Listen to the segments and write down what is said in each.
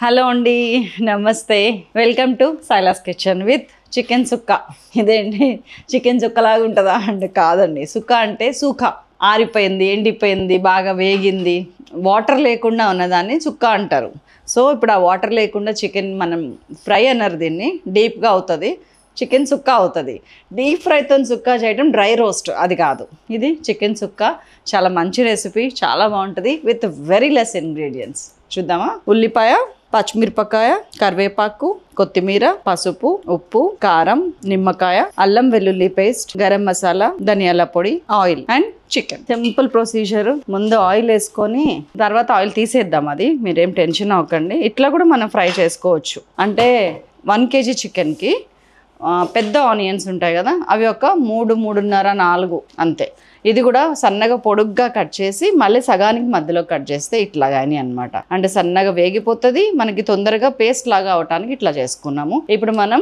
Hello అండి, నమస్తే. Welcome to Silas kitchen with chicken సుక్క. ఇదేంటి చికెన్ సుక్కలాగా ఉంటుందా అంటే కాదండి. సుక్క అంటే సుఖ, ఆరిపోయింది, ఎండిపోయింది, బాగా వేగింది, వాటర్ లేకుండా ఉన్నదాన్ని సుక్క అంటారు. సో ఇప్పుడు ఆ వాటర్ లేకుండా చికెన్ మనం ఫ్రై అన్నారు, దీన్ని డీప్గా అవుతుంది, చికెన్ సుక్క అవుతుంది. డీప్ ఫ్రైతో సుక్క చేయడం డ్రై రోస్ట్ అది కాదు, ఇది చికెన్ సుక్క. చాలా మంచి రెసిపీ, చాలా బాగుంటుంది విత్ వెరీ లెస్ ఇంగ్రీడియంట్స్. చూద్దామా? ఉల్లిపాయ, పచ్చిమిరపకాయ, కరివేపాకు, కొత్తిమీర, పసుపు, ఉప్పు, కారం, నిమ్మకాయ, అల్లం వెల్లుల్లి పేస్ట్, గరం మసాలా, ధనియాల పొడి, oil and chicken. Simple procedure. ముందు ఆయిల్ వేసుకొని తర్వాత ఆయిల్ తీసేద్దాం. అది మీరేం టెన్షన్ అవ్వకండి. ఇట్లా కూడా మనం ఫ్రై చేసుకోవచ్చు. అంటే 1 kg చికెన్కి పెద్ద ఆనియన్స్ ఉంటాయి కదా, అవి ఒక 3.5 4 అంతే. ఇది కూడా సన్నగా పొడుగ్గా కట్ చేసి మళ్ళీ సగానికి మధ్యలో కట్ చేస్తే ఇట్లా కానీ అనమాట. అంటే సన్నగా వేగిపోతుంది, మనకి తొందరగా పేస్ట్ లాగా అవటానికి ఇట్లా చేసుకున్నాము. ఇప్పుడు మనం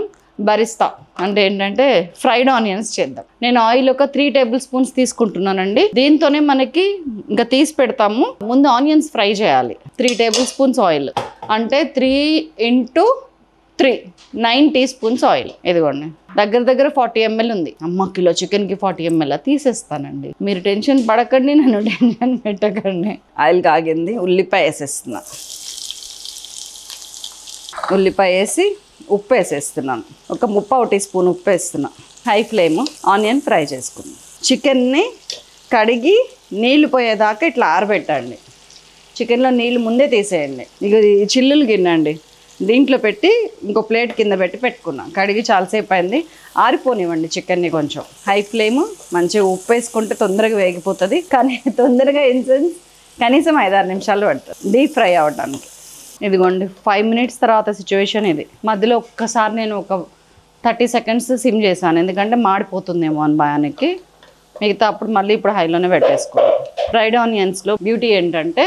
బరిస్తా అంటే ఏంటంటే ఫ్రైడ్ ఆనియన్స్ చేద్దాం. నేను ఆయిల్ ఒక 3 టేబుల్ స్పూన్స్ తీసుకుంటున్నానండి. దీంతోనే మనకి ఇంకా తీసి పెడతాము. ముందు ఆనియన్స్ ఫ్రై చేయాలి. 3 టేబుల్ స్పూన్స్ ఆయిల్ అంటే 3 × 3 9 టీ స్పూన్స్ ఆయిల్. ఇదిగోండి, దగ్గర 40 ml ఉంది. అమ్మ, కిలో చికెన్కి 40 ml తీసేస్తానండి. మీరు టెన్షన్ పడకండి, నన్ను టెన్షన్ పెట్టకండి. ఆయిల్ కాగింది, ఉల్లిపాయ వేసేస్తున్నా. ఉల్లిపాయ వేసి ఉప్పు వేసేస్తున్నాను. ఒక 1/2 టీ స్పూన్ ఉప్పు వేస్తున్నా. High flame. ఆనియన్ ఫ్రై చేసుకున్నాం. చికెన్ని కడిగి నీళ్లు పోయేదాకా ఇట్లా ఆరబెట్టండి. చికెన్లో నీళ్ళు ముందే తీసేయండి. ఇక చిల్లులు గిన్నండి, దీంట్లో పెట్టి ఇంకో ప్లేట్ కింద పెట్టి పెట్టుకున్నాం. కడిగి చాలాసేపు అయింది, ఆరిపోనివ్వండి చికెన్ని. కొంచెం హై ఫ్లేమ్. మంచిగా ఉప్పు వేసుకుంటే తొందరగా వేగిపోతుంది, కానీ తొందరగా కనీసం 5-6 నిమిషాలు పడుతుంది డీప్ ఫ్రై అవ్వడానికి. ఇదిగోండి, 5 మినిట్స్ తర్వాత సిచ్యువేషన్ ఇది. మధ్యలో ఒక్కసారి నేను ఒక 30 సెకండ్స్ సిమ్ చేశాను, ఎందుకంటే మాడిపోతుందేమో అని భయానికి. మిగతా అప్పుడు మళ్ళీ ఇప్పుడు హైలోనే పెట్టేసుకోవాలి. ఫ్రైడ్ ఆనియన్స్లో బ్యూటీ ఏంటంటే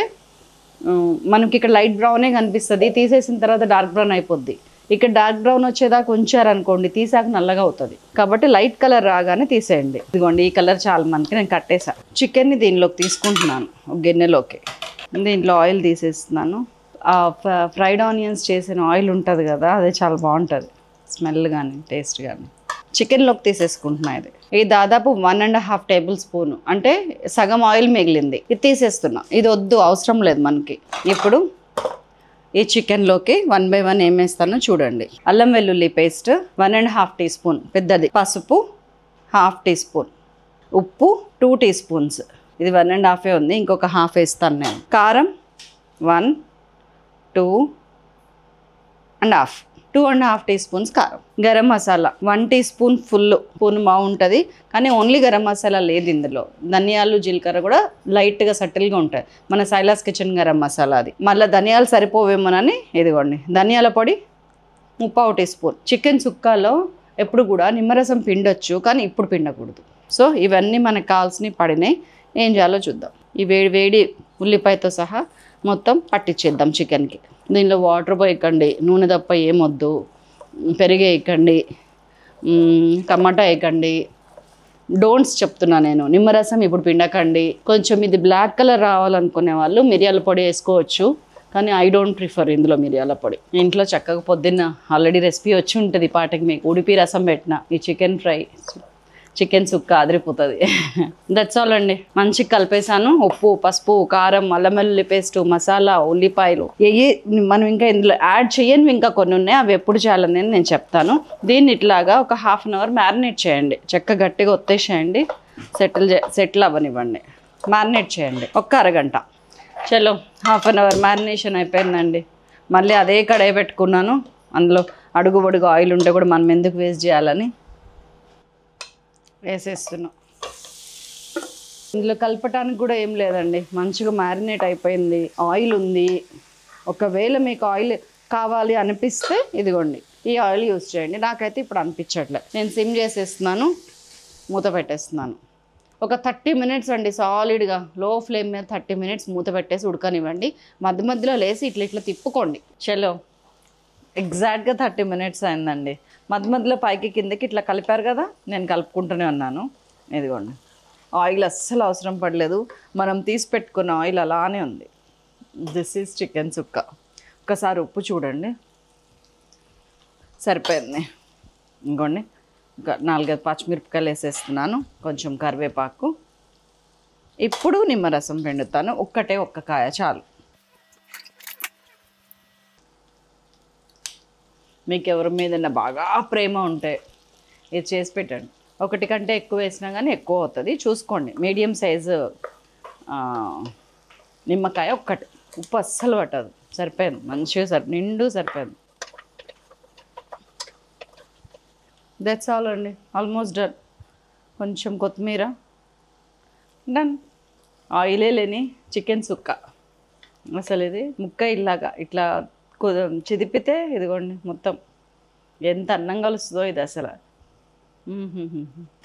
మనకి ఇక్కడ లైట్ బ్రౌనే కనిపిస్తుంది, తీసేసిన తర్వాత డార్క్ బ్రౌన్ అయిపోద్ది. ఇక్కడ డార్క్ బ్రౌన్ వచ్చేదాకా ఉంచారనుకోండి, తీసాక నల్లగా అవుతుంది. కాబట్టి లైట్ కలర్ రాగానే తీసేయండి. ఇదిగోండి, ఈ కలర్ చాలా మందికి నేను కట్టేసా. చికెన్ని దీనిలోకి తీసుకుంటున్నాను, ఒక గిన్నెలోకి. దీంట్లో ఆయిల్ తీసేస్తున్నాను. ఫ్రైడ్ ఆనియన్స్ చేసిన ఆయిల్ ఉంటుంది కదా, అదే చాలా బాగుంటుంది, స్మెల్ కానీ టేస్ట్ కానీ. చికెన్లోకి తీసేసుకుంటున్నా. ఇది దాదాపు 1.5 టేబుల్ స్పూన్, అంటే సగం ఆయిల్ మిగిలింది. ఇది తీసేస్తున్నా. ఇది వద్దు, అవసరం లేదు మనకి. ఇప్పుడు ఈ చికెన్లోకి 1 by 1 ఏం వేస్తానో చూడండి. అల్లం వెల్లుల్లి పేస్ట్ 1.5 టీ స్పూన్ పెద్దది, పసుపు 1/2 టీ స్పూన్, ఉప్పు 2 టీ స్పూన్స్. ఇది 1.5 ఉంది, ఇంకొక 1/2 వేస్తాను నేను. కారం 1, 2 1/2, 2.5 టీ స్పూన్స్ కారం. Garam masala 1 teaspoon full. Spoon బాగుంటుంది, కానీ ఓన్లీ గరం మసాలా లేదు ఇందులో. ధనియాలు, జీలకర్ర కూడా లైట్గా సటిల్గా ఉంటాయి. మన సైలాస్ కిచెన్ గరం మసాలా అది. మళ్ళీ ధనియాలు సరిపోవేమోనని ఇదిగోండి, ధనియాల పొడి 1/2 టీ స్పూన్. చికెన్ సుక్కాలో ఎప్పుడు కూడా నిమ్మరసం పిండొచ్చు, కానీ ఇప్పుడు పిండకూడదు. సో ఇవన్నీ మనకు కావాల్సినవి పడినాయి. ఏం చేయాలో చూద్దాం. ఈ వేడి ఉల్లిపాయతో సహా మొత్తం పట్టించేద్దాం చికెన్కి. దీనిలో వాటర్ పోయకండి, నూనె తప్ప ఏమొద్దు, పెరుగు వేయకండి, టమాటా వేయకండి. డోంట్స్ చెప్తున్నా నేను. నిమ్మరసం ఇప్పుడు పిండకండి. కొంచెం ఇది బ్లాక్ కలర్ రావాలనుకునే వాళ్ళు మిరియాల పొడి వేసుకోవచ్చు, కానీ ఐ డోంట్ ప్రిఫర్ ఇందులో మిరియాల పొడి. ఇంట్లో చక్కగా పొద్దున్న ఆల్రెడీ రెసిపీ వచ్చి ఉంటుంది పాటకి, మీకు ఉడిపి రసం పెట్టిన ఈ చికెన్ ఫ్రై, చికెన్ సుక్క అదిరిపోతుంది. దట్స్ ఆల్ అండి. మంచిగా కలిపేసాను. ఉప్పు, పసుపు, కారం, అల్లం వెల్లుల్లి పేస్ట్, మసాలా, ఉల్లిపాయలు మనం ఇంకా ఇందులో యాడ్ చేయనివి ఇంకా కొన్ని ఉన్నాయి, అవి ఎప్పుడు చేయాలని నేను చెప్తాను. దీన్ని ఇట్లాగా ఒక 1/2 అవర్ మ్యారినేట్ చేయండి. చెక్క గట్టిగా ఒత్తేసేయండి, సెటిల్ అవ్వనివ్వండి. మ్యారినేట్ చేయండి ఒక అరగంట. చలో, 1/2 అవర్ మ్యారినేషన్ అయిపోయిందండి. మళ్ళీ అదే కడాయి పెట్టుకున్నాను. అందులో అడుగు ఆయిల్ ఉంటే కూడా మనం ఎందుకు వేస్ట్ చేయాలని వేసేస్తున్నాం. ఇందులో కలపటానికి కూడా ఏం లేదండి, మంచిగా మ్యారినేట్ అయిపోయింది, ఆయిల్ ఉంది. ఒకవేళ మీకు ఆయిల్ కావాలి అనిపిస్తే ఇదిగోండి, ఈ ఆయిల్ యూస్ చేయండి. నాకైతే ఇప్పుడు అనిపించట్లే. నేను సిమ్ చేసేస్తున్నాను, మూత పెట్టేస్తున్నాను. ఒక 30 మినిట్స్ అండి, సాలిడ్గా లో ఫ్లేమ్ మీద 30 మినిట్స్ మూత పెట్టేసి ఉడకనివ్వండి. మధ్య మధ్యలో లేసి ఇట్లా తిప్పుకోండి. చలో, ఎగ్జాక్ట్గా 30 మినిట్స్ అయిందండి. మధ్యలో పైకి కిందకి ఇట్లా కలిపారు కదా, నేను కలుపుకుంటూనే ఉన్నాను. ఇదిగోండి, ఆయిల్ అస్సలు అవసరం పడలేదు, మనం తీసి పెట్టుకున్న ఆయిల్ అలానే ఉంది. దిస్ ఈజ్ చికెన్ సుక్క. ఒక ఒక్కసారి ఉప్పు చూడండి, సరిపోయింది. ఇంకోండి 4-5 పచ్చిమిరపకాయలు వేసేస్తున్నాను, కొంచెం కరివేపాకు. ఇప్పుడు నిమ్మరసం పిండుతాను, ఒక్క కాయ చాలు. మీకు ఎవరి మీద బాగా ప్రేమ ఉంటే ఇది చేసి పెట్టండి. 1 కంటే ఎక్కువ వేసినా కానీ ఎక్కువ అవుతుంది, చూసుకోండి. మీడియం సైజు నిమ్మకాయ ఒక్కటి, ఉప్పు అస్సలు పట్టదు, సరిపోయింది. మంచిగా నిండు సరిపోయింది. దట్స్ ఆల్ అండి, ఆల్మోస్ట్ డన్. కొంచెం కొత్తిమీర, డన్. ఆయిలే లేని చికెన్ సుక్క. అసలు ఇది ముక్క ఇట్లా చిదిపితే ఇదిగోండి మొత్తం ఎంత అందంగా కలుస్తుందో ఇది. అసలు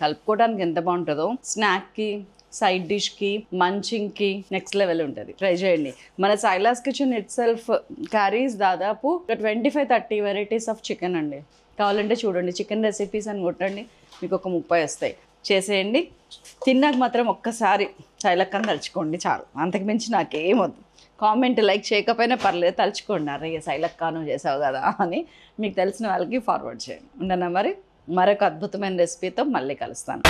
కలుపుకోవడానికి ఎంత బాగుంటుందో, స్నాక్కి, సైడ్ డిష్కి, మంచింగ్కి నెక్స్ట్ లెవెల్ ఉంటుంది. ట్రై చేయండి. మన Silas kitchen it self carries దాదాపు 25-30 వెరైటీస్ ఆఫ్ చికెన్ అండి. కావాలంటే చూడండి, చికెన్ రెసిపీస్ అని కొట్టండి, మీకు ఒక 30 వస్తాయి. చేసేయండి. తిన్నాక మాత్రం ఒక్కసారి శైలక్కని తలుచుకోండి చాలు, అంతకుమించి నాకేం వద్దు. కామెంట్ లైక్ చేయకపోయినా పర్లేదు, తలుచుకోండి, అరే శైలక్క నువ్వు చేసావు కదా అని మీకు తెలిసిన వాళ్ళకి ఫార్వర్డ్ చేయండి. ఉండనా మరి, మరొక అద్భుతమైన రెసిపీతో మళ్ళీ కలుస్తాను.